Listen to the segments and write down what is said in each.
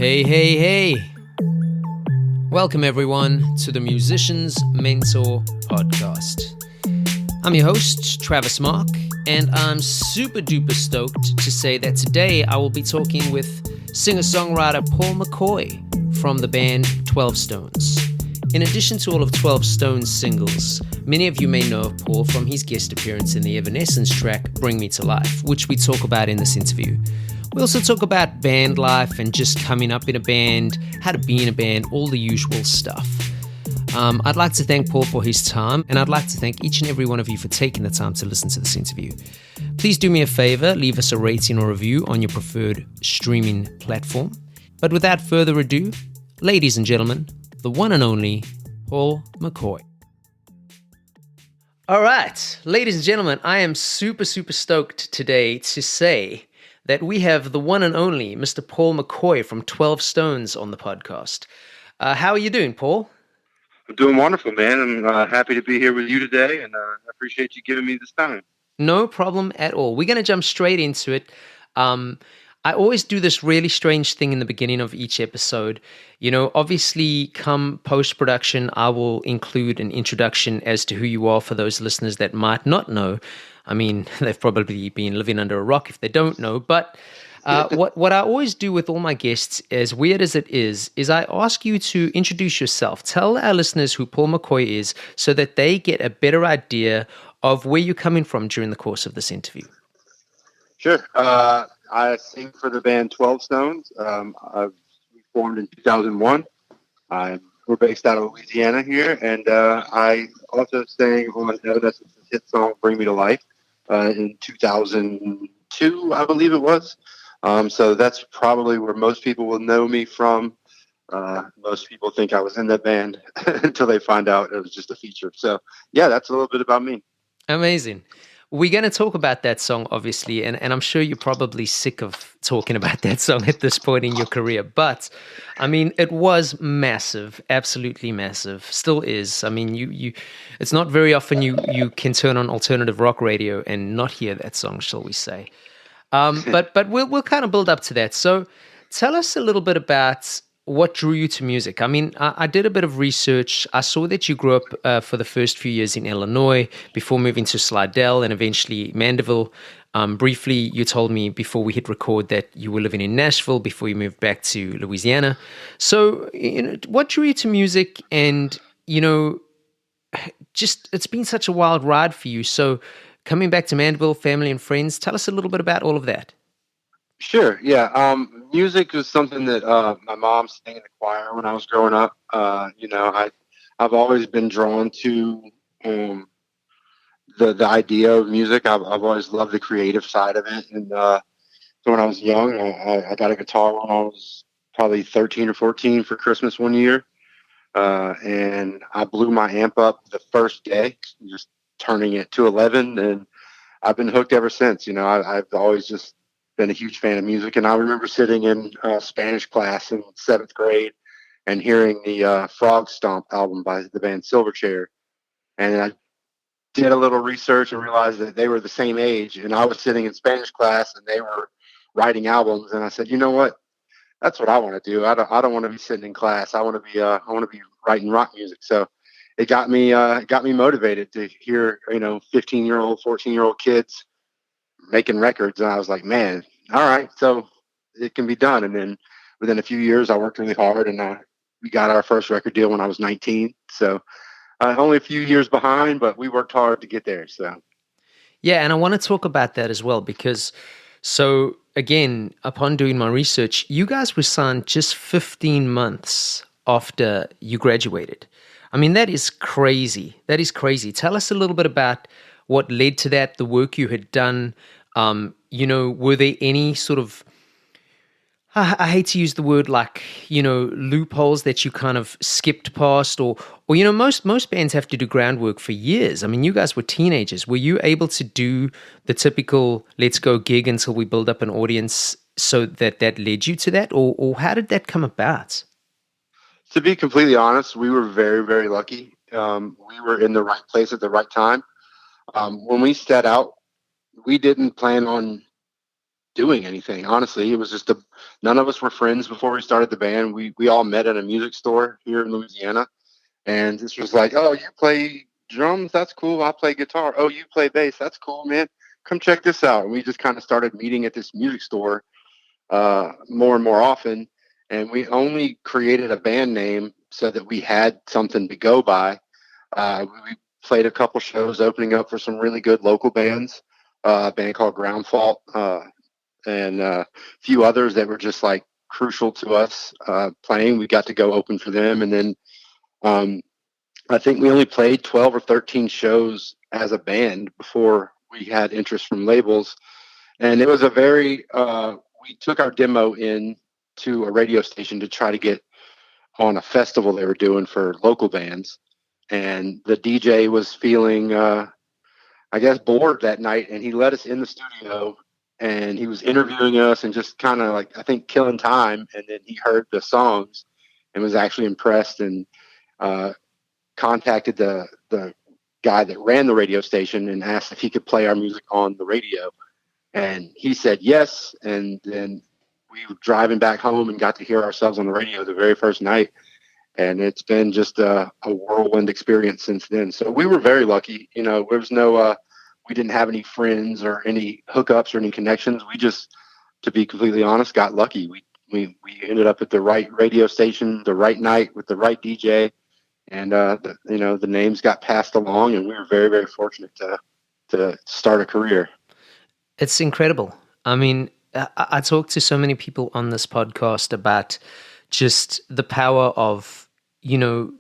Hey, hey, hey. Welcome, everyone, to the Musician's Mentor podcast. I'm your host, Travis Mark, and I'm super duper stoked to say that today I will be talking with singer-songwriter Paul McCoy from the band 12 Stones. In addition to all of 12 Stones' singles, many of you may know of Paul from his guest appearance in the Evanescence track Bring Me to Life, which we talk about in this interview. We also talk about band life and just coming up in a band, how to be in a band, all the usual stuff. I'd like to thank Paul for his time, and I'd like to thank each and every one of you for taking the time to listen to this interview. Please do me a favor, leave us a rating or review on your preferred streaming platform. But without further ado, ladies and gentlemen, the one and only Paul McCoy. All right, ladies and gentlemen, I am super stoked today to say that we have the one and only Mr. Paul McCoy from 12 Stones on the podcast. How are you doing, Paul? I'm doing wonderful, man. I'm happy to be here with you today, and I appreciate you giving me this time. No problem at all. We're going to jump straight into it. I always do this really strange thing in the beginning of each episode. You know, obviously, come post-production, I will include an introduction as to who you are for those listeners that might not know. I mean, they've probably been living under a rock if they don't know. But what I always do with all my guests, as weird as it is I ask you to introduce yourself. Tell our listeners who Paul McCoy is so that they get a better idea of where you're coming from during the course of this interview. Sure. I sing for the band 12 Stones. We formed in 2001. We're based out of Louisiana here, and I also sang on Evanescence's hit song "Bring Me to Life" in 2002, I believe it was. So that's probably where most people will know me from. Most people think I was in that band until they find out it was just a feature. So, yeah, that's a little bit about me. Amazing. We're going to talk about that song, obviously, and I'm sure you're probably sick of talking about that song at this point in your career. But, I mean, it was massive, absolutely massive, still is. I mean, you it's not very often you can turn on alternative rock radio and not hear that song, shall we say. But we'll kind of build up to that. So tell us a little bit about what drew you to music. I mean, I did a bit of research. I saw that you grew up for the first few years in Illinois before moving to Slidell and eventually Mandeville. Briefly, you told me before we hit record that you were living in Nashville before you moved back to Louisiana. So, you know, what drew you to music? And, you know, just it's been such a wild ride for you. So coming back to Mandeville, family and friends, tell us a little bit about all of that. Sure. Yeah. Music was something that my mom sang in the choir when I was growing up. I've always been drawn to the idea of music. I've always loved the creative side of it. And so when I was young, I got a guitar when I was probably 13 or 14 for Christmas one year. And I blew my amp up the first day, just turning it to 11. And I've been hooked ever since. You know, I've always just been a huge fan of music. And I remember sitting in Spanish class in 7th grade and hearing the Frog Stomp album by the band Silverchair. And I did a little research and realized that they were the same age. And I was sitting in Spanish class and they were writing albums. And I said, you know what? That's what I want to do. I don't want to be sitting in class. I want to be writing rock music. So it got me motivated to hear, 15-year-old, 14-year-old kids making records. And I was like, man, all right, so it can be done. And then within a few years, I worked really hard and we got our first record deal when I was 19. So only a few years behind, but we worked hard to get there. So. Yeah. And I want to talk about that as well, because so again, upon doing my research, you guys were signed just 15 months after you graduated. I mean, that is crazy. That is crazy. Tell us a little bit about what led to that, the work you had done. Were there any sort of, I hate to use the word like, loopholes that you kind of skipped past or most bands have to do groundwork for years. I mean, you guys were teenagers. Were you able to do the typical let's go gig until we build up an audience so that led you to that? Or how did that come about? To be completely honest, we were very, very lucky. We were in the right place at the right time. When we set out, we didn't plan on doing anything. Honestly, it was just none of us were friends before we started the band. We all met at a music store here in Louisiana, and this was like, oh, you play drums? That's cool. I play guitar. Oh, you play bass? That's cool, man. Come check this out. And we just kind of started meeting at this music store more and more often. And we only created a band name so that we had something to go by. We played a couple shows opening up for some really good local bands, a band called Ground Fault, and a few others that were just like crucial to us playing. We got to go open for them. And then um, I think we only played 12 or 13 shows as a band before we had interest from labels. And it was a very, we took our demo in to a radio station to try to get on a festival they were doing for local bands. And the DJ was feeling, I guess, bored that night. And he let us in the studio and he was interviewing us and just kind of like, I think, killing time. And then he heard the songs and was actually impressed and uh, contacted the guy that ran the radio station and asked if he could play our music on the radio. And he said yes. And then we were driving back home and got to hear ourselves on the radio the very first night. And it's been just a whirlwind experience since then. So we were very lucky. You know, there was no, we didn't have any friends or any hookups or any connections. We just, to be completely honest, got lucky. We ended up at the right radio station, the right night with the right DJ. And, the names got passed along and we were very, very fortunate to start a career. It's incredible. I mean, I talk to so many people on this podcast about just the power of,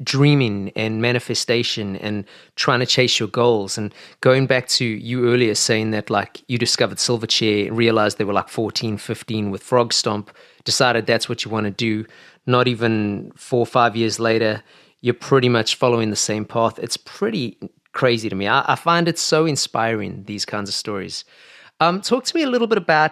dreaming and manifestation and trying to chase your goals. And going back to you earlier saying that like you discovered Silverchair, realized they were like 14, 15 with Frog Stomp, decided that's what you want to do. Not even 4 or 5 years later, you're pretty much following the same path. It's pretty crazy to me. I find it so inspiring, these kinds of stories. Talk to me a little bit about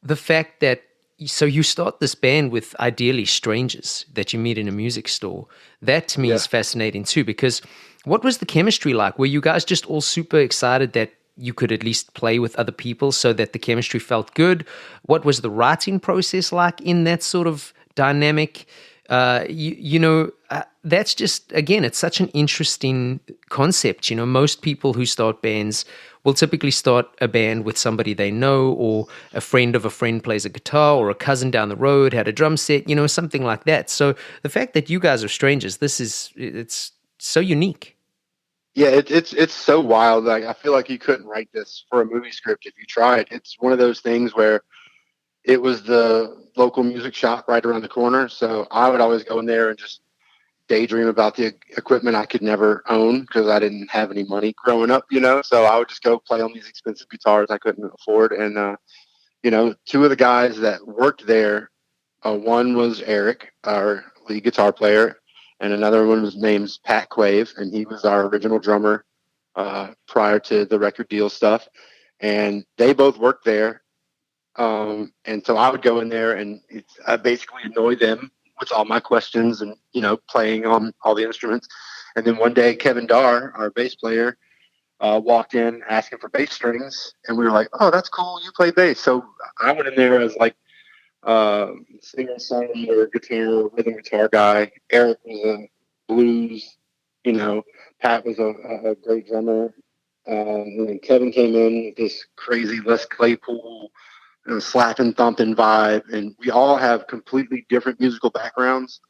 the fact that so you start this band with ideally strangers that you meet in a music store. That to me is fascinating too, because what was the chemistry like? Were you guys just all super excited that you could at least play with other people so that the chemistry felt good? What was the writing process like in that sort of dynamic? That's just, again, it's such an interesting concept. Most people who start bands will typically start a band with somebody they know, or a friend of a friend plays a guitar, or a cousin down the road had a drum set, something like that. So the fact that you guys are strangers, it's so unique. Yeah, it's so wild. Like I feel like you couldn't write this for a movie script if you tried. It's one of those things where it was the local music shop right around the corner. So I would always go in there and just daydream about the equipment I could never own because I didn't have any money growing up, So I would just go play on these expensive guitars I couldn't afford. And, two of the guys that worked there, one was Eric, our lead guitar player, and another one was named Pat Quave, and he was our original drummer prior to the record deal stuff. And they both worked there. And so I would go in there and I basically annoy them with all my questions and, playing on all the instruments. And then one day, Kevin Darr, our bass player, walked in asking for bass strings. And we were like, oh, that's cool. You play bass. So I went in there as like singer, songwriter, guitar, rhythm guitar guy. Eric was a blues, Pat was a great drummer. And then Kevin came in with this crazy Les Claypool slapping, thumping vibe, and we all have completely different musical backgrounds.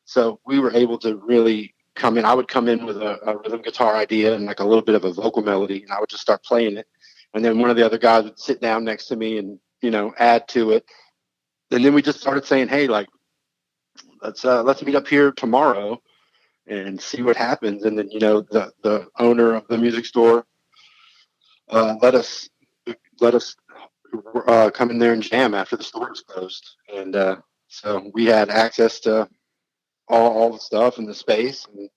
So we were able to really come in. I would come in with a rhythm guitar idea and like a little bit of a vocal melody, and I would just start playing it. And then one of the other guys would sit down next to me and add to it. And then we just started saying, "Hey, like let's meet up here tomorrow and see what happens." And then the owner of the music store let us come in there and jam after the store was closed. And so we had access to all the stuff and the space. And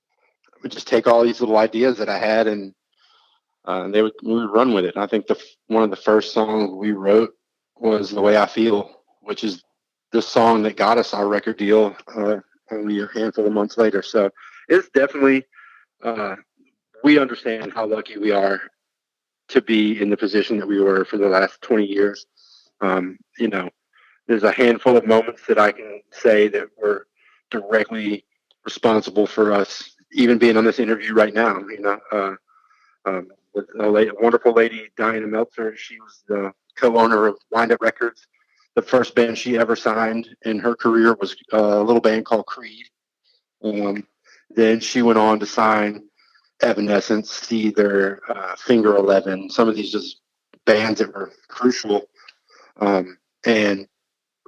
we just take all these little ideas that I had and we would run with it. And I think one of the first songs we wrote was The Way I Feel, which is the song that got us our record deal only a handful of months later. So it's definitely, we understand how lucky we are to be in the position that we were for the last 20 years. You know, there's a handful of moments that I can say that were directly responsible for us even being on this interview right now. With a wonderful lady, Diana Meltzer. She was the co-owner of Wind Up Records. The first band she ever signed in her career was a little band called Creed. Um, then she went on to sign Evanescence, See Their Finger 11, some of these just bands that were crucial. And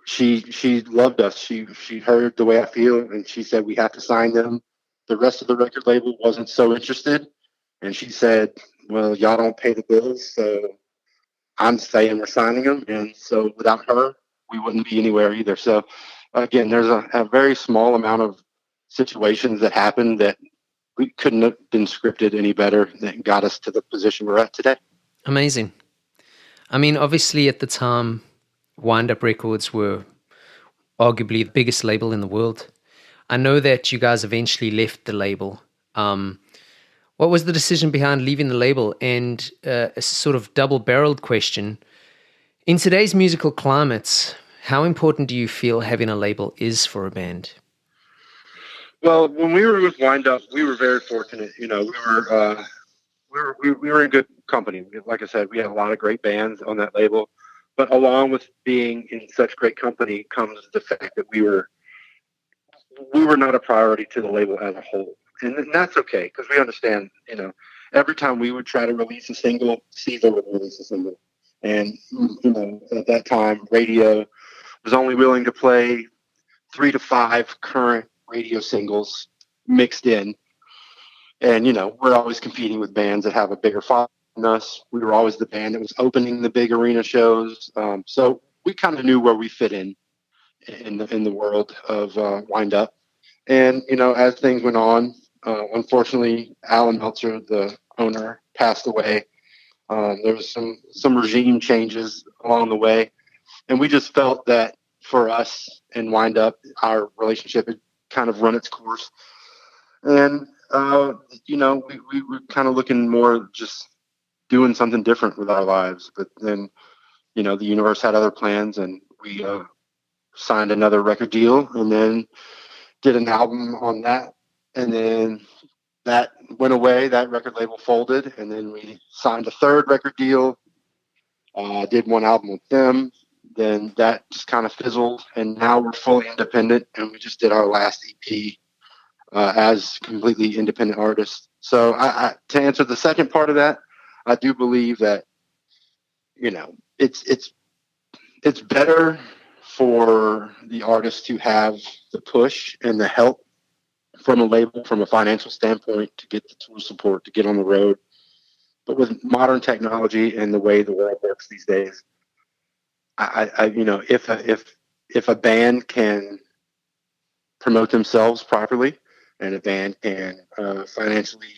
she loved us. She heard the way I feel, and she said we have to sign them. The rest of the record label wasn't so interested, and she said, "Well, y'all don't pay the bills, so I'm saying we're signing them." And so without her, we wouldn't be anywhere either. So again, there's a very small amount of situations that happened that we couldn't have been scripted any better that got us to the position we're at today. Amazing. I mean, obviously at the time, Wind Up Records were arguably the biggest label in the world. I know that you guys eventually left the label. What was the decision behind leaving the label? And a sort of double-barreled question. In today's musical climates, how important do you feel having a label is for a band? Well, when we were with Wind Up, we were very fortunate. We were in good company. Like I said, we had a lot of great bands on that label. But along with being in such great company comes the fact that we were not a priority to the label as a whole, and that's okay because we understand. Every time we would try to release a single, Caesar would release a single, and at that time, radio was only willing to play 3 to 5 current radio singles mixed in. And, we're always competing with bands that have a bigger following than us. We were always the band that was opening the big arena shows. So we kind of knew where we fit in the world of Wind Up. And, as things went on, unfortunately, Alan Meltzer, the owner, passed away. There was some regime changes along the way. And we just felt that for us and Wind Up, our relationship had kind of run its course. And, we were kind of looking more just doing something different with our lives. But then, the universe had other plans, and we signed another record deal and then did an album on that. And then that went away. That record label folded. And then we signed a third record deal, did one album with them. Then that just kind of fizzled. And now we're fully independent. And we just did our last EP as completely independent artists. So to answer the second part of that, I do believe that, it's better for the artist to have the push and the help from a label, from a financial standpoint, to get the tour support, to get on the road. But with modern technology and the way the world works these days, if a band can promote themselves properly and a band can financially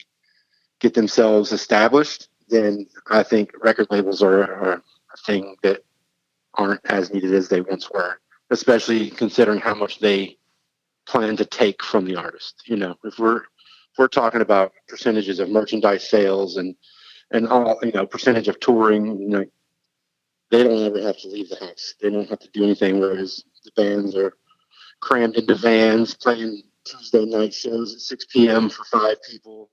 get themselves established, then I think record labels are a thing that aren't as needed as they once were, especially considering how much they plan to take from the artist. If we're talking about percentages of merchandise sales and all, percentage of touring, they don't ever have to leave the house. They don't have to do anything, whereas the bands are crammed into vans playing Tuesday night shows at 6 p.m. for 5 people,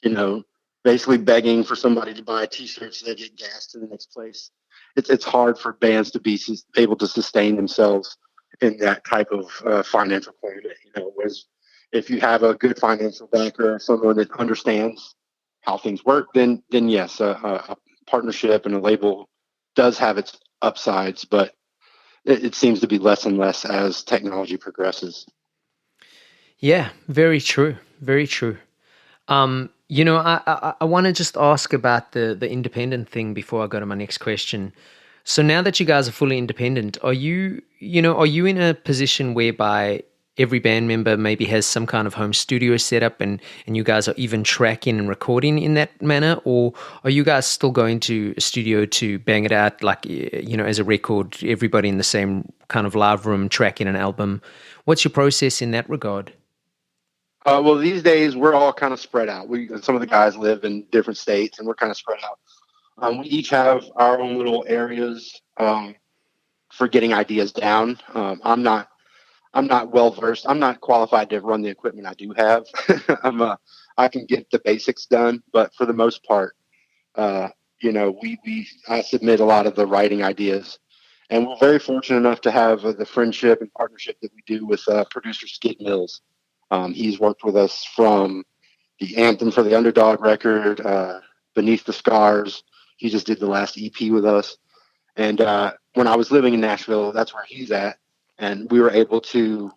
you know, basically begging for somebody to buy a T-shirt so they get gas to the next place. It's hard for bands to be able to sustain themselves in that type of financial climate. Whereas if you have a good financial backer or someone that understands how things work, then yes, a partnership and a label does have its upsides, but it seems to be less and less as technology progresses. Yeah, very true. Very true. I want to just ask about the independent thing before I go to my next question. So now that you guys are fully independent, are you in a position whereby every band member maybe has some kind of home studio set up and you guys are even tracking and recording in that manner? Or are you guys still going to a studio to bang it out like, as a record, everybody in the same kind of live room tracking an album? What's your process in that regard? Well, these days we're all kind of spread out. Some of the guys live in different states, and we're kind of spread out. We each have our own little areas. for getting ideas down. I'm not well versed. I'm not qualified to run the equipment I do have. I can get the basics done, but for the most part, uh, I submit a lot of the writing ideas, and we're very fortunate enough to have the friendship and partnership that we do with producer Skid Mills. He's worked with us from the anthem for the Underdog record, Beneath the Scars. He just did the last EP with us. And when I was living in Nashville, that's where he's at. And we were able to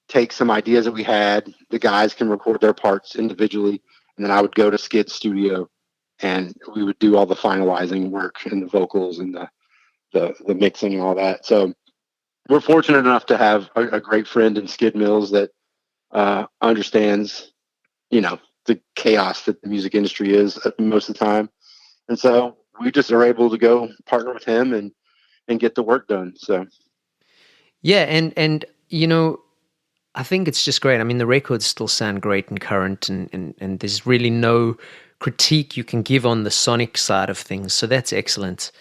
take some ideas that we had. The guys can record their parts individually. And then I would go to Skid's studio and we would do all the finalizing work and the vocals and the mixing and all that. So we're fortunate enough to have a great friend in Skid Mills that understands, the chaos that the music industry is most of the time. And so we just are able to go partner with him and get the work done. So, yeah. And, I think it's just great. I mean, the records still sound great and current, and there's really no critique you can give on the sonic side of things. So that's excellent.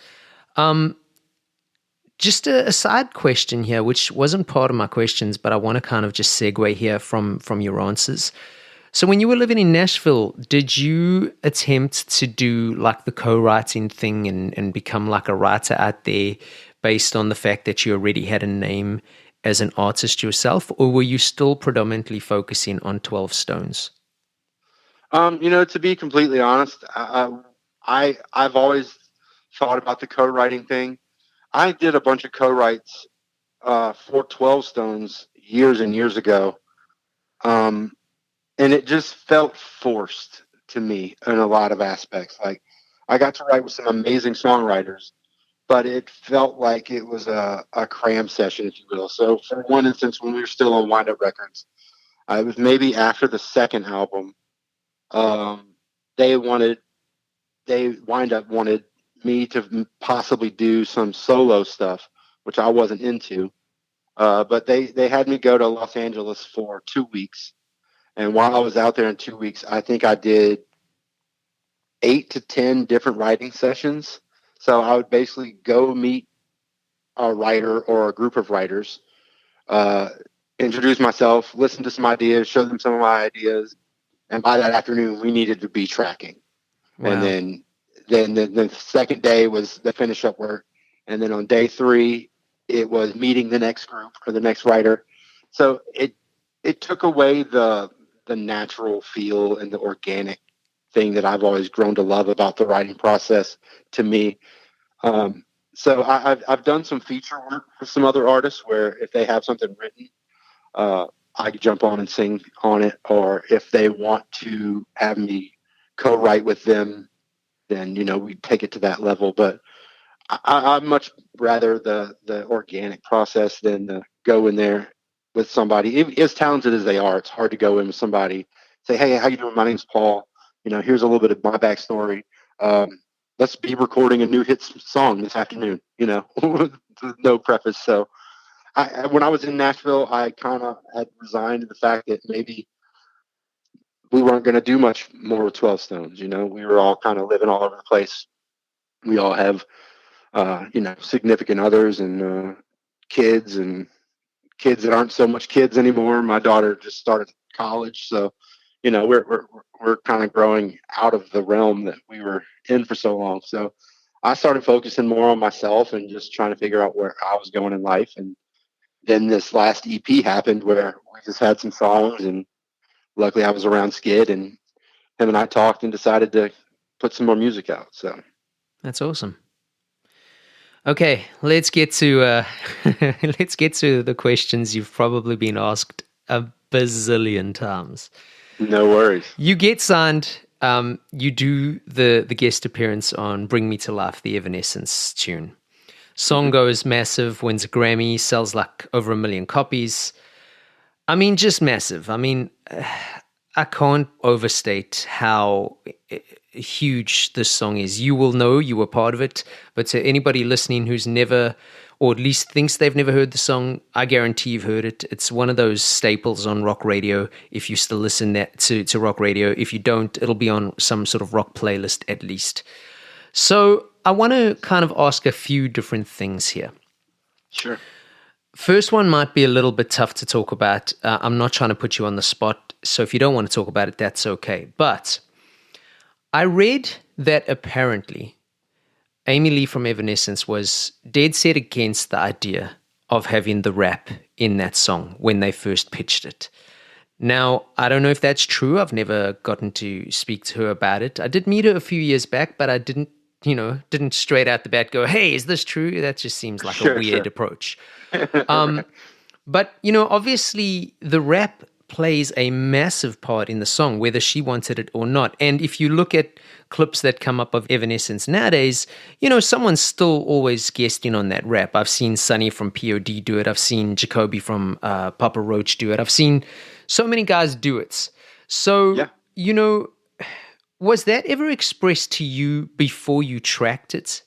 Just a side question here, which wasn't part of my questions, but I want to kind of just segue here from your answers. So when you were living in Nashville, did you attempt to do like the co-writing thing and become like a writer out there based on the fact that you already had a name as an artist yourself, or were you still predominantly focusing on 12 Stones? To be completely honest, I've always thought about the co-writing thing. I did a bunch of co-writes for 12 Stones years and years ago. And it just felt forced to me in a lot of aspects. Like I got to write with some amazing songwriters, but it felt like it was a cram session, if you will. So for one instance, when we were still on Wind Up Records, it was maybe after the second album, they Wind Up wanted me to possibly do some solo stuff, which I wasn't into. But they had me go to Los Angeles for 2 weeks. And while I was out there in 2 weeks, I think I did 8 to 10 different writing sessions. So I would basically go meet a writer or a group of writers, uh, introduce myself, listen to some ideas, show them some of my ideas. And by that afternoon, we needed to be tracking. Wow. And then the second day was the finish up work. And then on day 3, it was meeting the next group or the next writer. So it took away the natural feel and the organic thing that I've always grown to love about the writing process to me. So I've done some feature work with some other artists where if they have something written, I could jump on and sing on it, or if they want to have me co-write with them, then we take it to that level. But I much rather the organic process than the go in there with somebody. As talented as they are, it's hard to go in with somebody, say, "Hey, how you doing? My name's Paul. Here's a little bit of my backstory. Let's be recording a new hit song this afternoon." No preface. So when I was in Nashville, I kind of had resigned to the fact that maybe we weren't going to do much more with 12 Stones. We were all kind of living all over the place. We all have, significant others and kids and kids that aren't so much kids anymore. My daughter just started college. So, we're kind of growing out of the realm that we were in for so long. So I started focusing more on myself and just trying to figure out where I was going in life. And then this last EP happened where we just had some songs, and luckily I was around Skid, and him and I talked and decided to put some more music out. So that's awesome. Okay, let's get to the questions you've probably been asked a bazillion times. No worries. You get signed. You do the guest appearance on "Bring Me to Life," the Evanescence tune. Song goes massive, wins a Grammy, sells like over 1 million copies. I mean, just massive. I mean, I can't overstate how huge this song is. You will know, you were part of it, but to anybody listening who's never, or at least thinks they've never heard the song, I guarantee you've heard it. It's one of those staples on rock radio, if you still listen to rock radio. If you don't, it'll be on some sort of rock playlist at least. So I want to kind of ask a few different things here. Sure. First one might be a little bit tough to talk about. I'm not trying to put you on the spot, so if you don't want to talk about it, that's okay. But I read that apparently Amy Lee from Evanescence was dead set against the idea of having the rap in that song when they first pitched it. Now, I don't know if that's true. I've never gotten to speak to her about it. I did meet her a few years back, but I didn't straight out the bat go, "Hey, is this true?" That just seems like a Sure, weird sure. approach. Right. But, obviously the rap plays a massive part in the song, whether she wanted it or not. And if you look at clips that come up of Evanescence nowadays, someone's still always guesting on that rap. I've seen Sonny from POD do it. I've seen Jacoby from Papa Roach do it. I've seen so many guys do it. So, Yeah. was that ever expressed to you before you tracked it?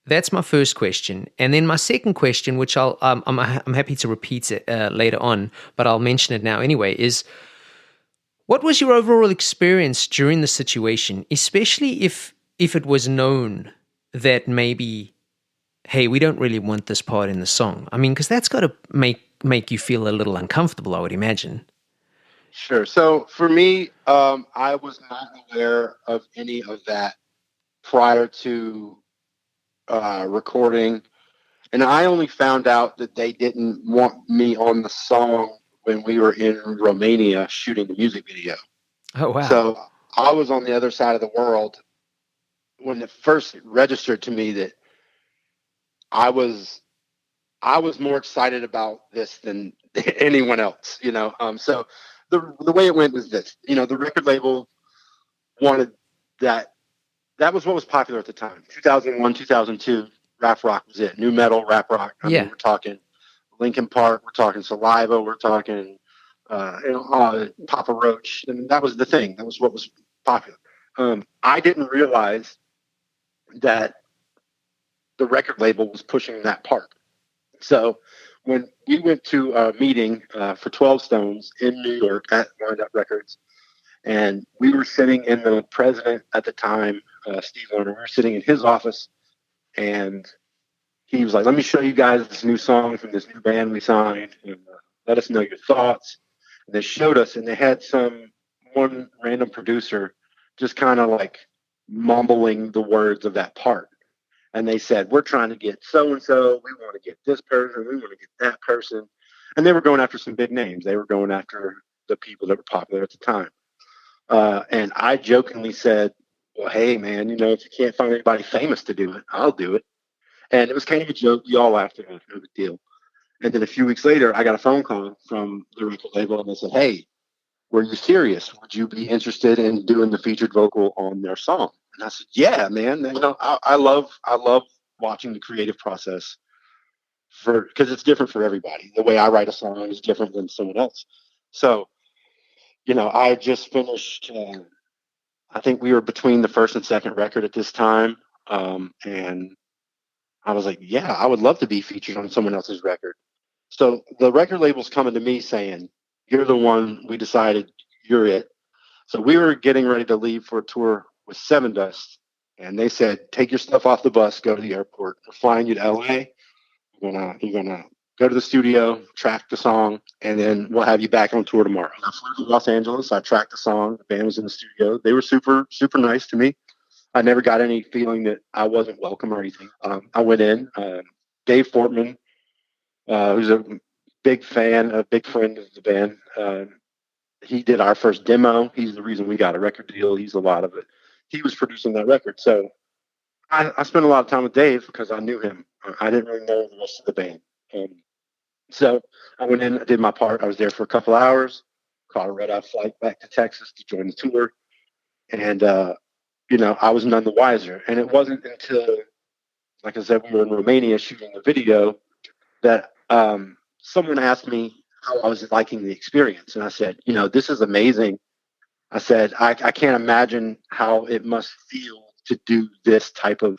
That's my first question, and then my second question, which I'm happy to repeat it later on, but I'll mention it now anyway. Is what was your overall experience during the situation, especially if it was known that maybe, hey, we don't really want this part in the song. I mean, because that's got to make you feel a little uncomfortable, I would imagine. Sure. So for me, I was not aware of any of that prior to recording. And I only found out that they didn't want me on the song when we were in Romania shooting the music video. Oh wow. So I was on the other side of the world when it first registered to me that I was I was more excited about this than anyone else, you know. So the way it went was this, you know, the record label wanted that. That was what was popular at the time. 2001, 2002, rap rock was it. New metal, rap rock. I mean, Yeah. we're talking Linkin Park, we're talking Saliva, we're talking Papa Roach, and that was the thing. That was what was popular. I didn't realize that the record label was pushing that part. So when we went to a meeting for 12 Stones in New York at Wind Up Records, and we were sitting in the president at the time, Steve Lerner, we were sitting in his office, and he was like, "Let me show you guys this new song from this new band we signed, and let us know your thoughts." And they showed us, and they had one random producer just kind of like mumbling the words of that part. And they said, "We're trying to get so and so. We want to get this person. We want to get that person." And they were going after some big names. They were going after the people that were popular at the time. And I jokingly said, "Well, hey, man, you know, if you can't find anybody famous to do it, I'll do it." And it was kind of a joke. We all laughed at it. No big deal. And then a few weeks later, I got a phone call from the record label, and they said, "Hey, were you serious? Would you be interested in doing the featured vocal on their song?" And I said, "Yeah, man. You know, I love watching the creative process for because it's different for everybody. The way I write a song is different than someone else. So, you know, I just finished. I think we were between the first and second record at this time, and I was like, "Yeah, I would love to be featured on someone else's record." So the record label's coming to me saying, "You're the one. We decided you're it." So we were getting ready to leave for a tour with Seven Dust, and they said, "Take your stuff off the bus, go to the airport. We're flying you to LA. You're gonna go to the studio, track the song, and then we'll have you back on tour tomorrow." I flew to Los Angeles. I tracked the song. The band was in the studio. They were super super nice to me. I never got any feeling that I wasn't welcome or anything. I went in. Dave Fortman, who's a big fan, a big friend of the band. He did our first demo. He's the reason we got a record deal. He's a lot of it. He was producing that record. So I spent a lot of time with Dave because I knew him. I didn't really know the rest of the band. So I went in, I did my part. I was there for a couple hours, caught a red eye flight back to Texas to join the tour. And, you know, I was none the wiser. And it wasn't until, like I said, we were in Romania shooting the video that someone asked me how I was liking the experience. And I said, you know, this is amazing. I said, I can't imagine how it must feel to do this type of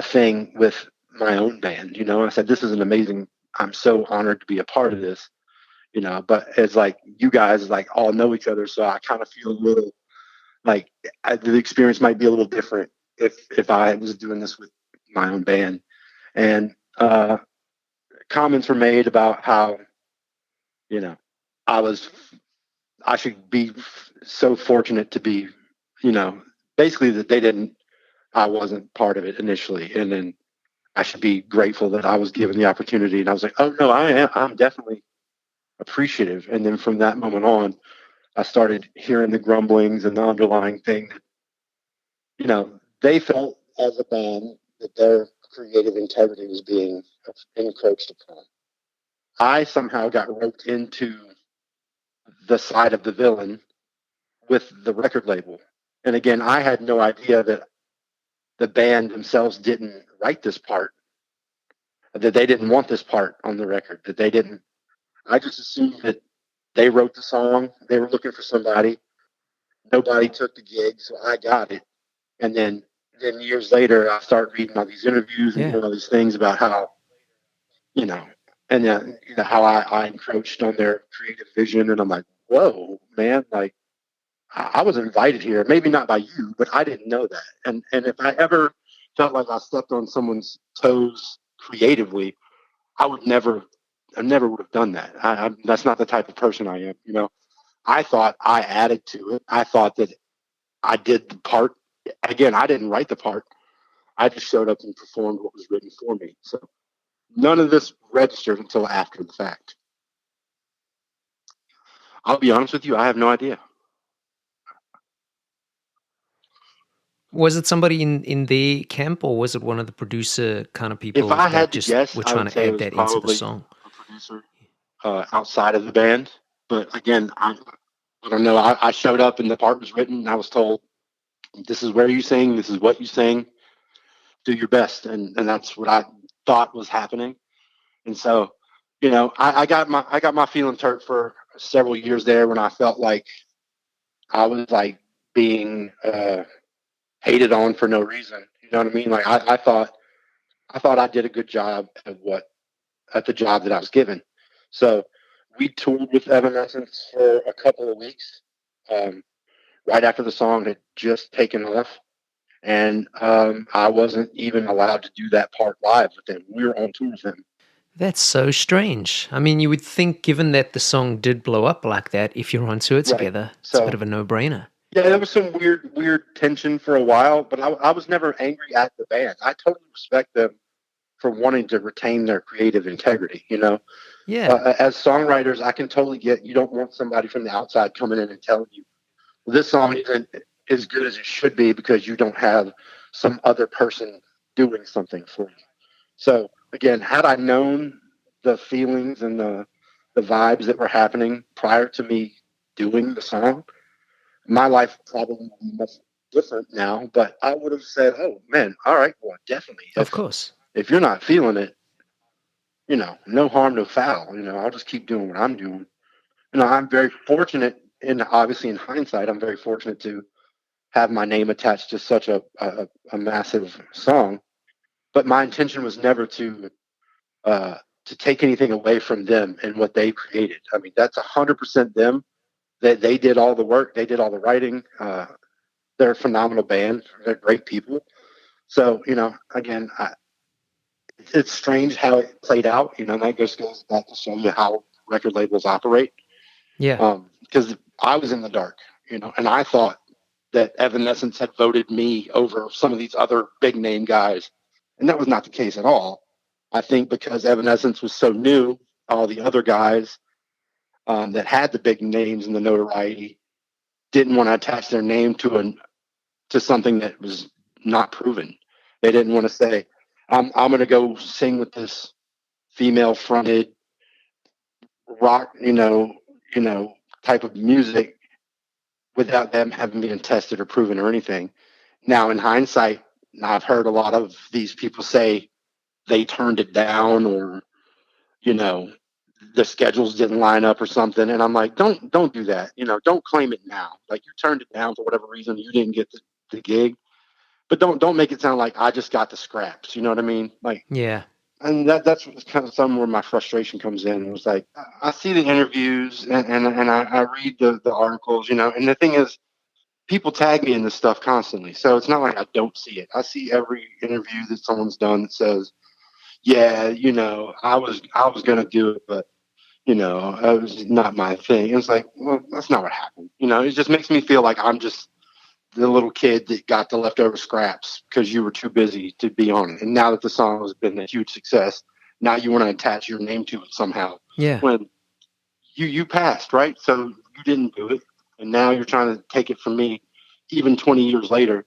thing with my own band. You know, I said, this is an amazing, I'm so honored to be a part of this, you know, but it's like you guys like all know each other. So I kind of feel a little like the experience might be a little different if I was doing this with my own band. And comments were made about how, you know, I was, I should be so fortunate to be, you know, basically that they didn't, I wasn't part of it initially. And then I should be grateful that I was given the opportunity. And I was like, oh no, I'm definitely appreciative. And then from that moment on, I started hearing the grumblings and the underlying thing that, they felt as a band that their creative integrity was being encroached upon. I somehow got roped into the side of the villain with the record label. And again, I had no idea that the band themselves didn't write this part, that they didn't want this part on the record, that they didn't. I just assumed that they wrote the song, they were looking for somebody, nobody took the gig, so I got it. And then years later, I start reading all these interviews and Yeah. doing all these things about how, you know, and how I encroached on their creative vision. And I'm like, whoa, man, like I was invited here, maybe not by you, but I didn't know that. And if I ever felt like I stepped on someone's toes creatively, I would never, I never would have done that. That's not the type of person I am. I thought I added to it. I thought that I did the part. Again, I didn't write the part. I just showed up and performed what was written for me. So none of this registered until after the fact. I'll be honest with you, I have no idea. Was it somebody in their camp, or was it one of the producer kind of If people I that had to just guess, were I trying would to say it add was that into the probably song? a producer outside of the band. But again, I don't know. I showed up and the part was written. And I was told, "This is where you sing. This is what you sing. Do your best." And that's what I thought was happening. And so, I got my feelings hurt for several years there when I felt like I was like being hated on for no reason. You know what I mean? Like I thought I did a good job at the job that I was given. So we toured with Evanescence for a couple of weeks, um, right after the song had just taken off. And I wasn't even allowed to do that part live with them. We were on tour with them. That's so strange. I mean, you would think, given that the song did blow up like that, if you're on tour Right. together, it's a bit So of a no-brainer. yeah, there was some weird tension for a while, but I was never angry at the band. I totally respect them for wanting to retain their creative integrity. Yeah, As songwriters, I can totally get you don't want somebody from the outside coming in and telling you, well, this song isn't as good as it should be because you don't have some other person doing something for you. So again, had I known the feelings and the vibes that were happening prior to me doing the song, my life probably would be much different now. But I would have said, "Oh man, all right, well, definitely. of course. If you're not feeling it, no harm, no foul. I'll just keep doing what I'm doing." I'm very fortunate, and obviously in hindsight, I'm very fortunate to have my name attached to such a massive song. But my intention was never to take anything away from them and what they created. I mean, that's 100% them. That they did all the work, they did all the writing. They're a phenomenal band. They're great people. So again, it's strange how it played out. And that just goes back to show you how record labels operate. Yeah. Because I was in the dark, and I thought that Evanescence had voted me over some of these other big name guys, and that was not the case at all. I think because Evanescence was so new, all the other guys that had the big names and the notoriety didn't want to attach their name to something that was not proven. They didn't want to say, I'm going to go sing with this female fronted rock, type of music without them having been tested or proven or anything. Now, in hindsight, I've heard a lot of these people say they turned it down, or you know the schedules didn't line up or something, and I'm like, don't do that. Don't claim it now. Like, you turned it down for whatever reason, you didn't get the gig, but don't make it sound like I just got the scraps. You know what I mean? Like, Yeah. and that's kind of some where my frustration comes in. It was like, I see the interviews, and I read the articles, and the thing is, people tag me in this stuff constantly. So it's not like I don't see it. I see every interview that someone's done that says, yeah, I was gonna do it, but it was not my thing. It was like, well, that's not what happened. It just makes me feel like I'm just the little kid that got the leftover scraps because you were too busy to be on it. And now that the song has been a huge success, now you want to attach your name to it somehow. Yeah. When you passed, right? So you didn't do it, and now you're trying to take it from me, even 20 years later,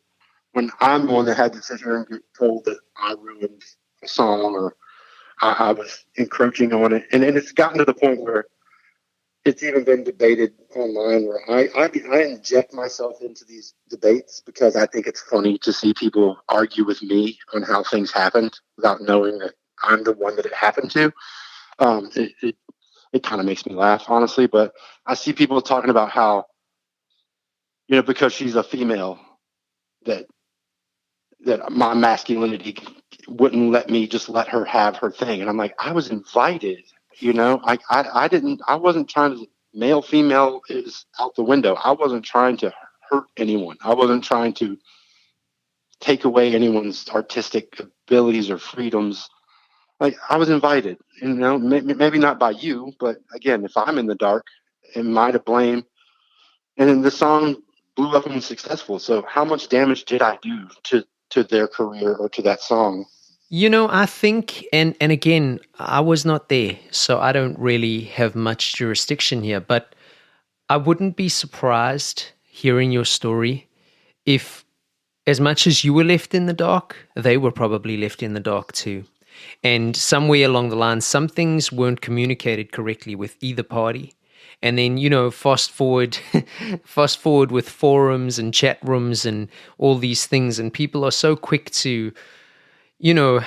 when I'm the one that had to sit here and get told that I ruined a song or I was encroaching on it, and it's gotten to the point where it's even been debated online where I inject myself into these debates because I think it's funny to see people argue with me on how things happened without knowing that I'm the one that it happened to. It kind of makes me laugh, honestly. But I see people talking about how, because she's a female, that my masculinity wouldn't let me just let her have her thing. And I'm like, I was invited, I didn't, I wasn't trying to, male, female is out the window. I wasn't trying to hurt anyone. I wasn't trying to take away anyone's artistic abilities or freedoms. Like, I was invited, maybe not by you, but again, if I'm in the dark, am I to blame? And then the song blew up and was successful. So how much damage did I do to their career or to that song? I think, and again, I was not there, so I don't really have much jurisdiction here, but I wouldn't be surprised hearing your story if, as much as you were left in the dark, they were probably left in the dark too. And somewhere along the line, some things weren't communicated correctly with either party. And then, fast forward, fast forward with forums and chat rooms and all these things, and people are so quick to, you know,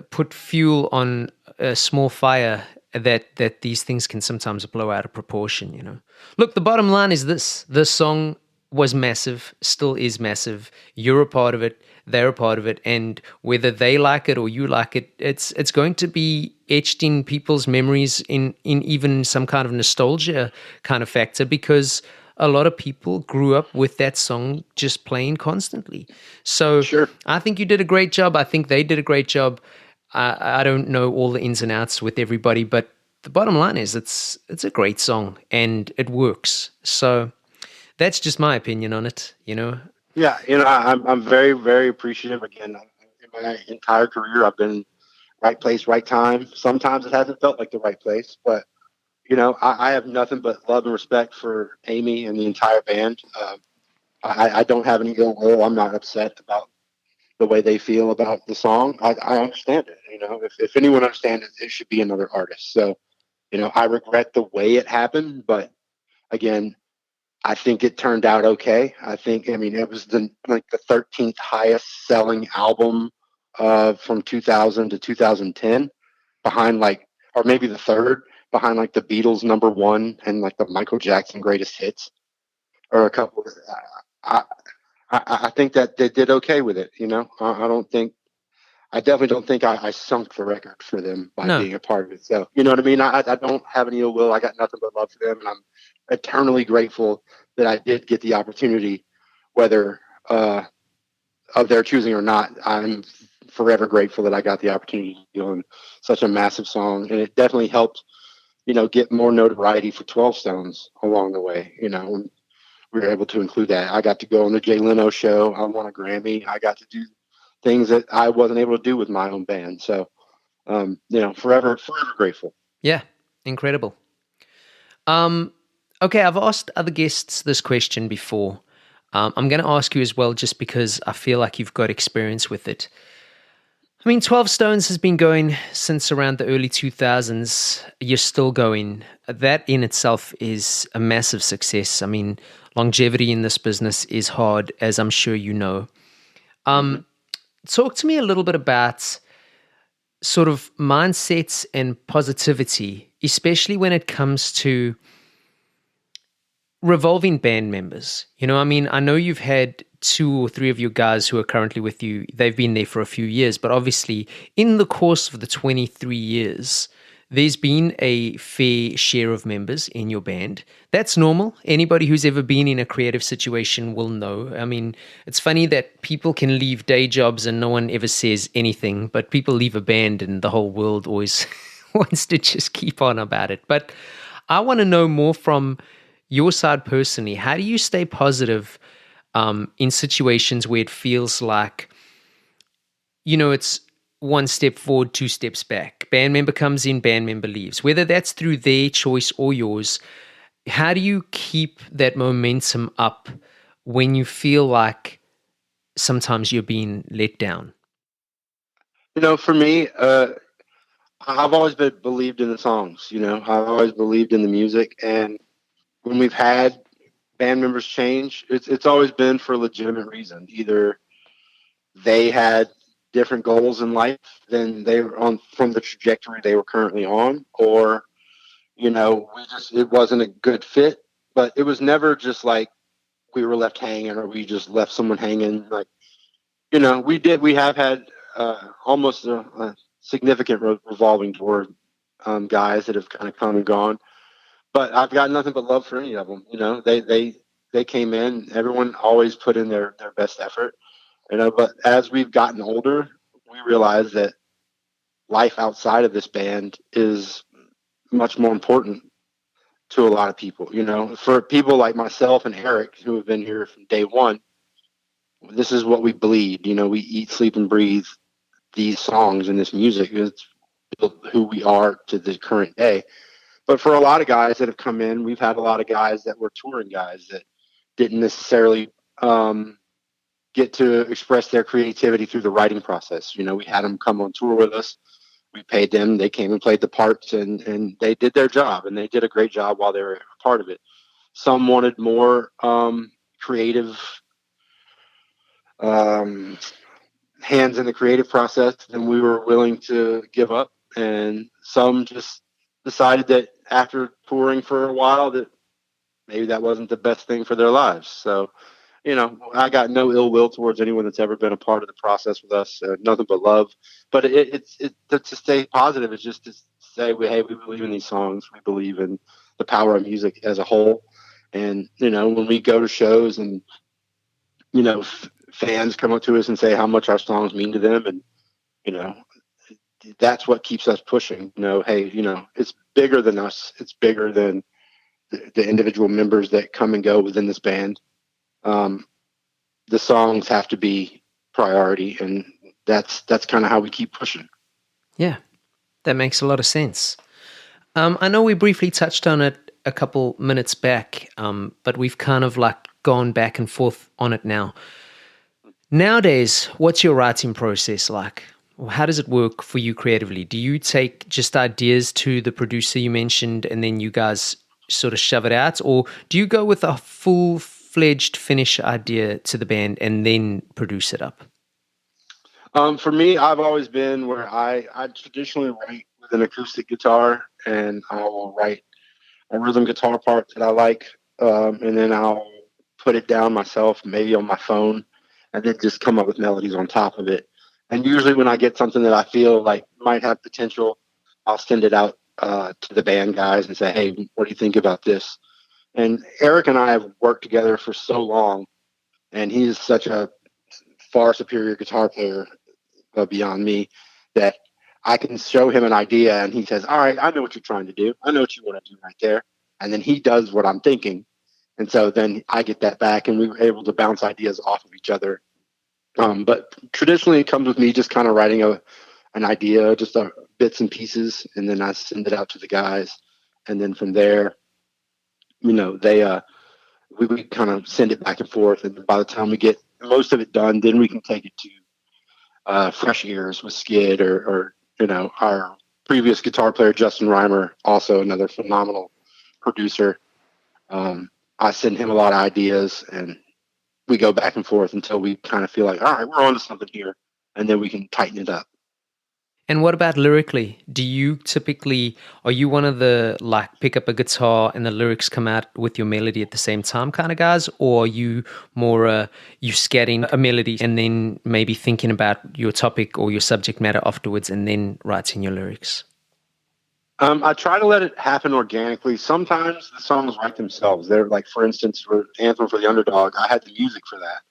put fuel on a small fire that these things can sometimes blow out of proportion. Look, the bottom line is this song was massive, still is massive. You're a part of it, they're a part of it, and whether they like it or you like it, it's going to be etched in people's memories in even some kind of nostalgia kind of factor, because a lot of people grew up with that song just playing constantly. So Sure. I think you did a great job. I think they did a great job. I don't know all the ins and outs with everybody, but the bottom line is it's a great song and it works. So that's just my opinion on it. Yeah, I'm very, very appreciative. Again, in my entire career, I've been right place, right time. Sometimes it hasn't felt like the right place, but I have nothing but love and respect for Amy and the entire band. I don't have any ill will. I'm not upset about the way they feel about the song. I understand it. If anyone understands it, it should be another artist. So, I regret the way it happened, but again, I think it turned out okay. It was the 13th highest selling album from 2000 to 2010, behind or maybe the third, behind the Beatles number one and the Michael Jackson greatest hits, or a couple. I I think that they did okay with it. I don't think. I definitely don't think I sunk the record for them by No. being a part of it. So, you know what I mean? I don't have any ill will. I got nothing but love for them. And I'm eternally grateful that I did get the opportunity, whether of their choosing or not. I'm forever grateful that I got the opportunity to be on such a massive song. And it definitely helped, get more notoriety for 12 Stones along the way. And we were able to include that. I got to go on the Jay Leno show. I won a Grammy. I got to do things that I wasn't able to do with my own band. So, forever grateful. Yeah, incredible. Okay, I've asked other guests this question before. I'm going to ask you as well, just because I feel like you've got experience with it. 12 Stones has been going since around the early 2000s. You're still going. That in itself is a massive success. Longevity in this business is hard, as I'm sure you know. Talk to me a little bit about sort of mindsets and positivity, especially when it comes to revolving band members. I know you've had 2 or 3 of your guys who are currently with you. They've been there for a few years, but obviously in the course of the 23 years, there's been a fair share of members in your band. That's normal. Anybody who's ever been in a creative situation will know. I mean, it's funny that people can leave day jobs and no one ever says anything, but people leave a band and the whole world always wants to just keep on about it. But I want to know more from your side personally. How do you stay positive in situations where it feels like, it's one step forward, two steps back? Band member comes in, band member leaves. Whether that's through their choice or yours, how do you keep that momentum up when you feel like sometimes you're being let down? For me, I've always believed in the songs. I've always believed in the music, and when we've had band members change, it's always been for a legitimate reason. Either they had different goals in life than they were on from the trajectory they were currently on, or it wasn't a good fit. But it was never just like we were left hanging or we just left someone hanging. Like, we have had almost a significant revolving door, guys that have kind of come and gone. But I've got nothing but love for any of them. They came in. Everyone always put in their best effort. But as we've gotten older, we realize that life outside of this band is much more important to a lot of people. For people like myself and Eric, who have been here from day one, this is what we believe. We eat, sleep, and breathe these songs and this music. It's who we are to the current day. But for a lot of guys that have come in, we've had a lot of guys that were touring guys that didn't necessarily get to express their creativity through the writing process. We had them come on tour with us. We paid them. They came and played the parts, and they did their job, and they did a great job while they were a part of it. Some wanted more creative hands in the creative process than we were willing to give up. And some just decided that after touring for a while that maybe that wasn't the best thing for their lives. So, I got no ill will towards anyone that's ever been a part of the process with us. Nothing but love. But it's to stay positive is just to say, hey, we believe in these songs. We believe in the power of music as a whole. And, when we go to shows and, fans come up to us and say how much our songs mean to them. And, that's what keeps us pushing. Hey, it's bigger than us. It's bigger than the individual members that come and go within this band. The songs have to be priority, and that's kind of how we keep pushing. Yeah, that makes a lot of sense. I know we briefly touched on it a couple minutes back, but we've kind of like gone back and forth on it now. Nowadays, what's your writing process like? How does it work for you creatively? Do you take just ideas to the producer you mentioned and then you guys sort of shove it out? Or do you go with a full-fledged finish idea to the band and then produce it up? For me, I've always been where I traditionally write with an acoustic guitar, and I will write a rhythm guitar part that I like, and then I'll put it down myself, maybe on my phone, and then just come up with melodies on top of it. And usually when I get something that I feel like might have potential, I'll send it out to the band guys and say, hey, what do you think about this? And Eric and I have worked together for so long, and he's such a far superior guitar player beyond me that I can show him an idea and he says, all right, I know what you're trying to do. I know what you want to do right there. And then he does what I'm thinking. And so then I get that back and we were able to bounce ideas off of each other. But traditionally it comes with me just kind of writing an idea, just bits and pieces. And then I send it out to the guys. And then from there, they, we kind of send it back and forth. And by the time we get most of it done, then we can take it to Fresh Ears with Skid or our previous guitar player, Justin Reimer, also another phenomenal producer. I send him a lot of ideas and we go back and forth until we kind of feel like, all right, we're on to something here. And then we can tighten it up. And what about lyrically? Do you typically, are you one of the like pick up a guitar and the lyrics come out with your melody at the same time kind of guys? Or are you more, you scatting a melody and then maybe thinking about your topic or your subject matter afterwards and then writing your lyrics? I try to let it happen organically. Sometimes the songs write themselves. They're like, for instance, for Anthem for the Underdog, I had the music for that.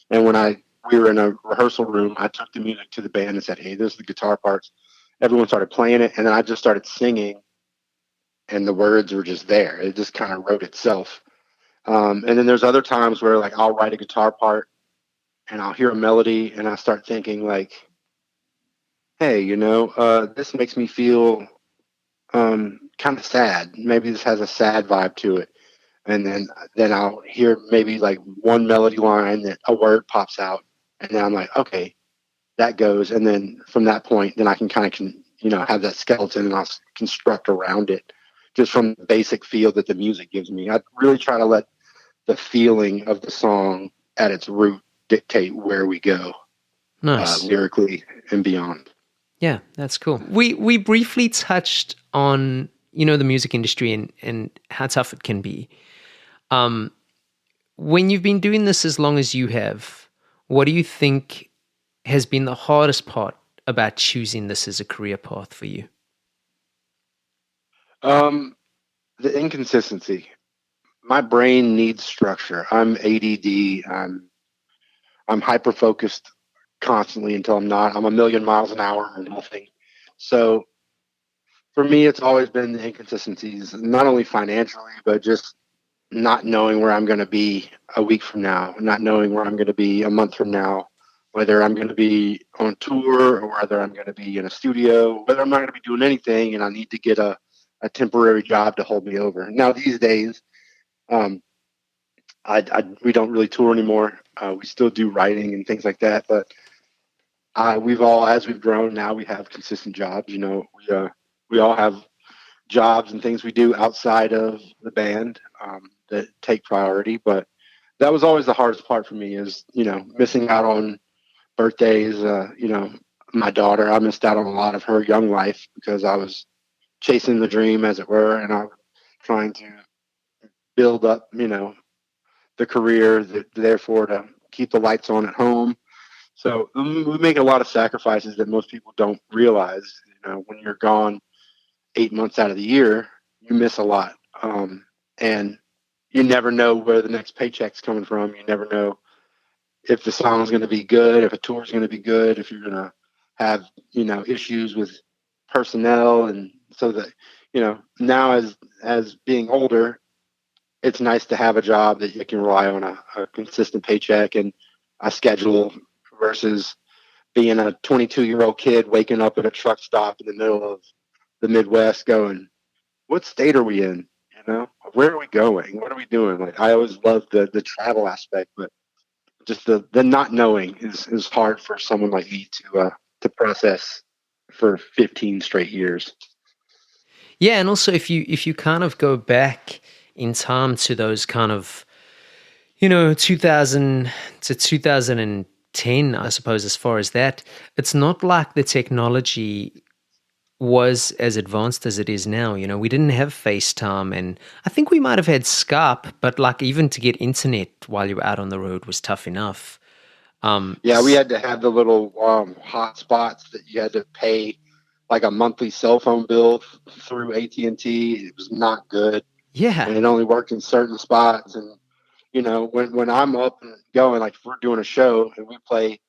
And when we were in a rehearsal room, I took the music to the band and said, "Hey, this is the guitar parts." Everyone started playing it, and then I just started singing, and the words were just there. It just kind of wrote itself. And then there's other times where like I'll write a guitar part and I'll hear a melody and I start thinking like, "Hey, this makes me feel kind of sad. Maybe this has a sad vibe to it." And then I'll hear maybe like one melody line that a word pops out, and then I'm like, okay, that goes. And then from that point, then I can kind of have that skeleton and I'll construct around it just from the basic feel that the music gives me. I really try to let the feeling of the song at its root dictate where we go, Nice. lyrically and beyond. Yeah, that's cool. We briefly touched on, the music industry and how tough it can be. When you've been doing this as long as you have, what do you think has been the hardest part about choosing this as a career path for you? The inconsistency. My brain needs structure. I'm ADD. I'm hyper focused constantly until I'm not. I'm a million miles an hour or nothing. So for me, it's always been the inconsistencies, not only financially, but just not knowing where I'm going to be a week from now, not knowing where I'm going to be a month from now, whether I'm going to be on tour or whether I'm going to be in a studio, whether I'm not going to be doing anything and I need to get a temporary job to hold me over. Now, these days, um, we don't really tour anymore. We still do writing and things like that, but we've all, as we've grown now, we have consistent jobs. We all have jobs and things we do outside of the band that take priority. But that was always the hardest part for me is, missing out on birthdays. My daughter, I missed out on a lot of her young life because I was chasing the dream, as it were, and I was trying to build up, the career that therefore to keep the lights on at home. So we make a lot of sacrifices that most people don't realize. When you're gone 8 months out of the year, you miss a lot. And you never know where the next paycheck's coming from. You never know if the song's going to be good, if a tour's going to be good, if you're going to have, issues with personnel. And so that, now as being older, it's nice to have a job that you can rely on a consistent paycheck and a schedule versus being a 22-year-old kid waking up at a truck stop in the middle of the Midwest going, what state are we in? Where are we going? What are we doing? Like, I always loved the travel aspect, but just the not knowing is hard for someone like me to process for 15 straight years. Yeah, and also if you kind of go back in time to those kind of 2000 to 2010, I suppose, as far as that, it's not like the technology was as advanced as it is now. We didn't have FaceTime, and I think we might have had Skype, but like even to get internet while you were out on the road was tough enough. Yeah, we had to have the little hot spots that you had to pay like a monthly cell phone bill through AT&T. It was not good, Yeah. and it only worked in certain spots. And when I'm up and going, like if we're doing a show and we play,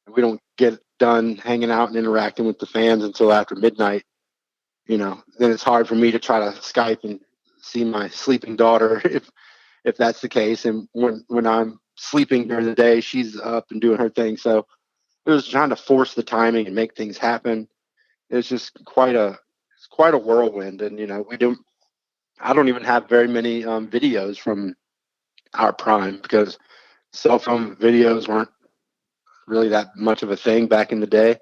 and we don't get done hanging out and interacting with the fans until after midnight, then it's hard for me to try to Skype and see my sleeping daughter if that's the case. And when I'm sleeping during the day, she's up and doing her thing. So it was trying to force the timing and make things happen. It's just quite a whirlwind. And I don't even have very many videos from our prime because cell phone videos weren't really that much of a thing back in the day,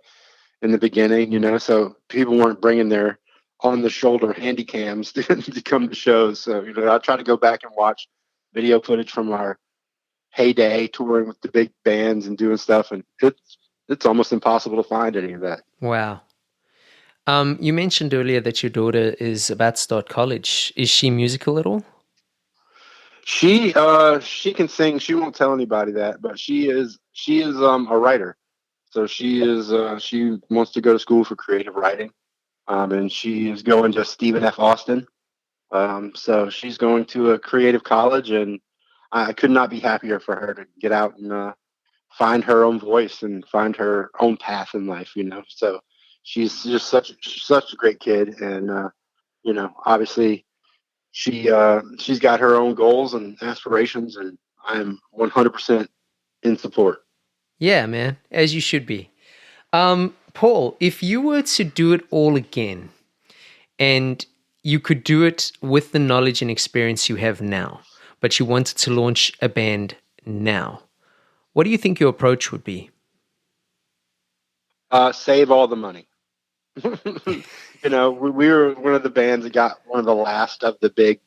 in the beginning, so people weren't bringing their on the shoulder handy cams to come to shows. So, I try to go back and watch video footage from our heyday touring with the big bands and doing stuff. And it's almost impossible to find any of that. Wow. You mentioned earlier that your daughter is about to start college. Is she musical at all? She can sing. She won't tell anybody that, but she is a writer. So she wants to go to school for creative writing. and she is going to Stephen F. Austin. So she's going to a creative college, and I could not be happier for her to get out and find her own voice and find her own path in life. So she's just such a great kid, and obviously she's got her own goals and aspirations, and I'm 100% in support. Yeah, man, as you should be. Paul, if you were to do it all again and you could do it with the knowledge and experience you have now, but you wanted to launch a band now, what do you think your approach would be? Save all the money. We were one of the bands that got one of the last of the big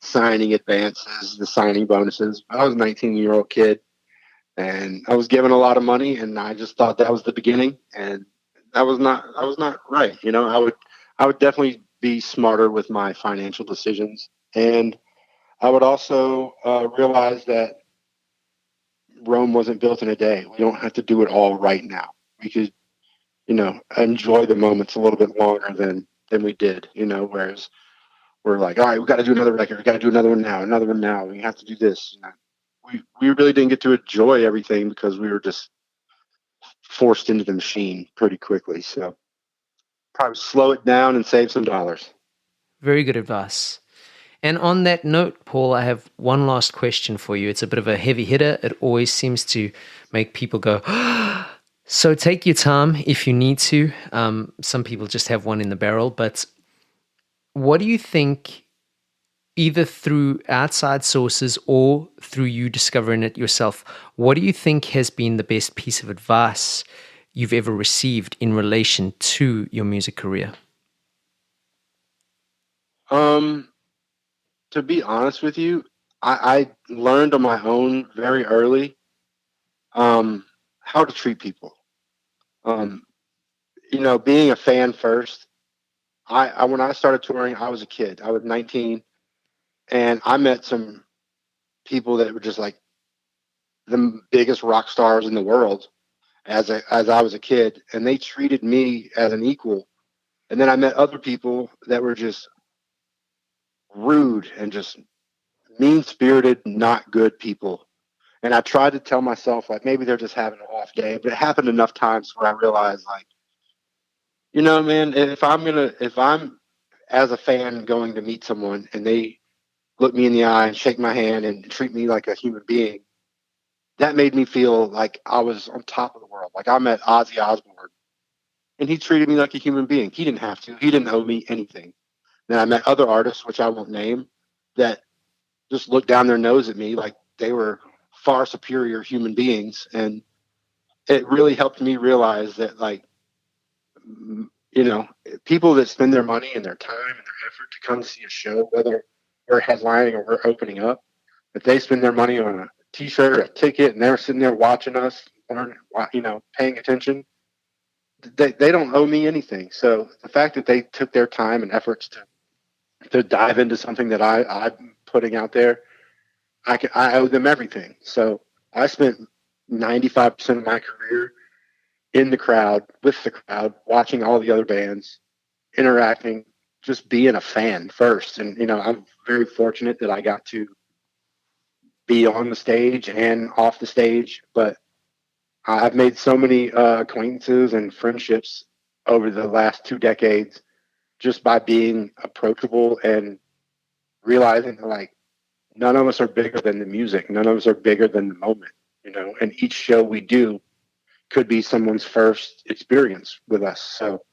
signing advances, the signing bonuses. I was a 19-year-old kid, and I was given a lot of money, and I just thought that was the beginning, and I was not right. I would definitely be smarter with my financial decisions, and I would also realize that Rome wasn't built in a day. We don't have to do it all right now. We could enjoy the moments a little bit longer than we did. Whereas we're like, all right, we got to do another record. We got to do another one now. Another one now. We have to do this. We really didn't get to enjoy everything because we were just forced into the machine pretty quickly. So probably slow it down and save some dollars. Very good advice. And on that note, Paul, I have one last question for you. It's a bit of a heavy hitter. It always seems to make people go, so take your time if you need to. Some people just have one in the barrel. But what do you think, either through outside sources or through you discovering it yourself, what do you think has been the best piece of advice you've ever received in relation to your music career? To be honest with you, I learned on my own very early how to treat people. Um, being a fan first. I when I started touring, I was a kid. I was 19, and I met some people that were just like the biggest rock stars in the world as I was a kid, and they treated me as an equal. And then I met other people that were just rude and just mean spirited, not good people. And I tried to tell myself like maybe they're just having an off day, but it happened enough times where I realized like, man, if I'm as a fan going to meet someone and they look me in the eye and shake my hand and treat me like a human being, that made me feel like I was on top of the world. Like I met Ozzy Osbourne and he treated me like a human being. He didn't have to. He didn't owe me anything. Then I met other artists, which I won't name, that just looked down their nose at me like they were far superior human beings. And it really helped me realize that, like, people that spend their money and their time and their effort to come see a show, whether we're headlining or we're opening up, if they spend their money on a t-shirt or a ticket and they're sitting there watching us, paying attention, they don't owe me anything. So the fact that they took their time and efforts to dive into something that I'm putting out there, I owe them everything. So I spent 95% of my career in the crowd, with the crowd, watching all the other bands, interacting, just being a fan first. And, I'm very fortunate that I got to be on the stage and off the stage, but I've made so many acquaintances and friendships over the last 2 decades just by being approachable and realizing that, like, none of us are bigger than the music. None of us are bigger than the moment, and each show we do could be someone's first experience with us. So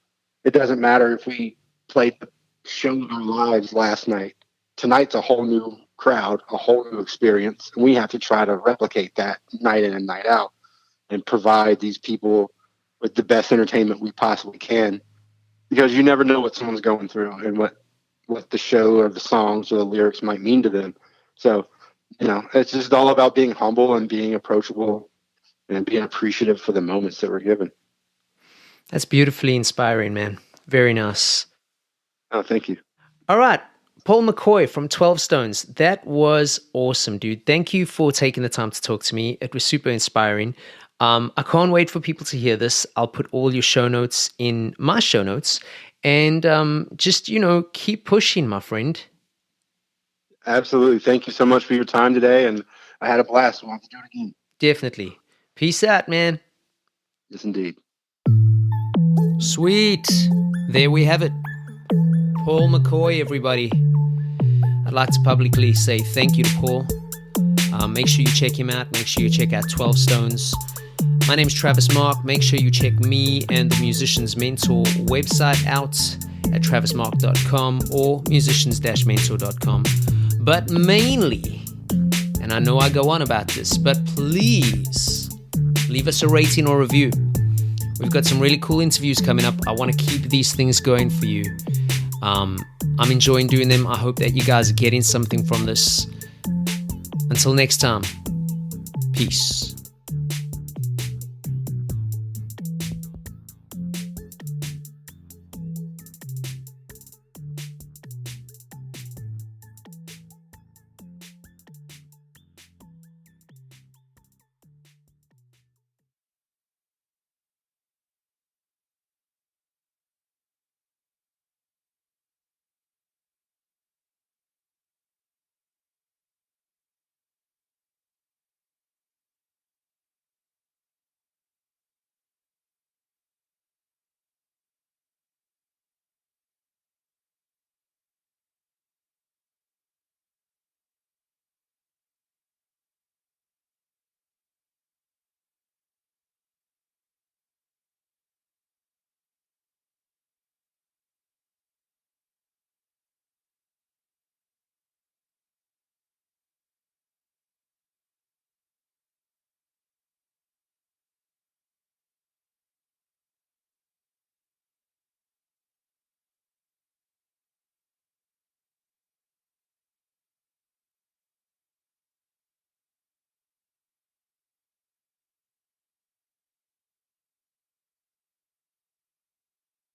it doesn't matter if we played the show of our lives last night. Tonight's a whole new crowd, a whole new experience. And we have to try to replicate that night in and night out and provide these people with the best entertainment we possibly can, because you never know what someone's going through and what the show or the songs or the lyrics might mean to them. So, it's just all about being humble and being approachable and being appreciative for the moments that we're given. That's beautifully inspiring, man. Very nice. Oh, thank you. All right. Paul McCoy from 12 Stones. That was awesome, dude. Thank you for taking the time to talk to me. It was super inspiring. I can't wait for people to hear this. I'll put all your show notes in my show notes. And just, keep pushing, my friend. Absolutely. Thank you so much for your time today. And I had a blast. We'll have to do it again. Definitely. Peace out, man. Yes, indeed. Sweet. There we have it. Paul McCoy, everybody. I'd like to publicly say thank you to Paul. Make sure you check him out. Make sure you check out 12 Stones. My name's Travis Mark. Make sure you check me and the Musician's Mentor website out at travismark.com or musicians-mentor.com. But mainly, and I know I go on about this, but please leave us a rating or review. We've got some really cool interviews coming up. I want to keep these things going for you. I'm enjoying doing them. I hope that you guys are getting something from this. Until next time, peace.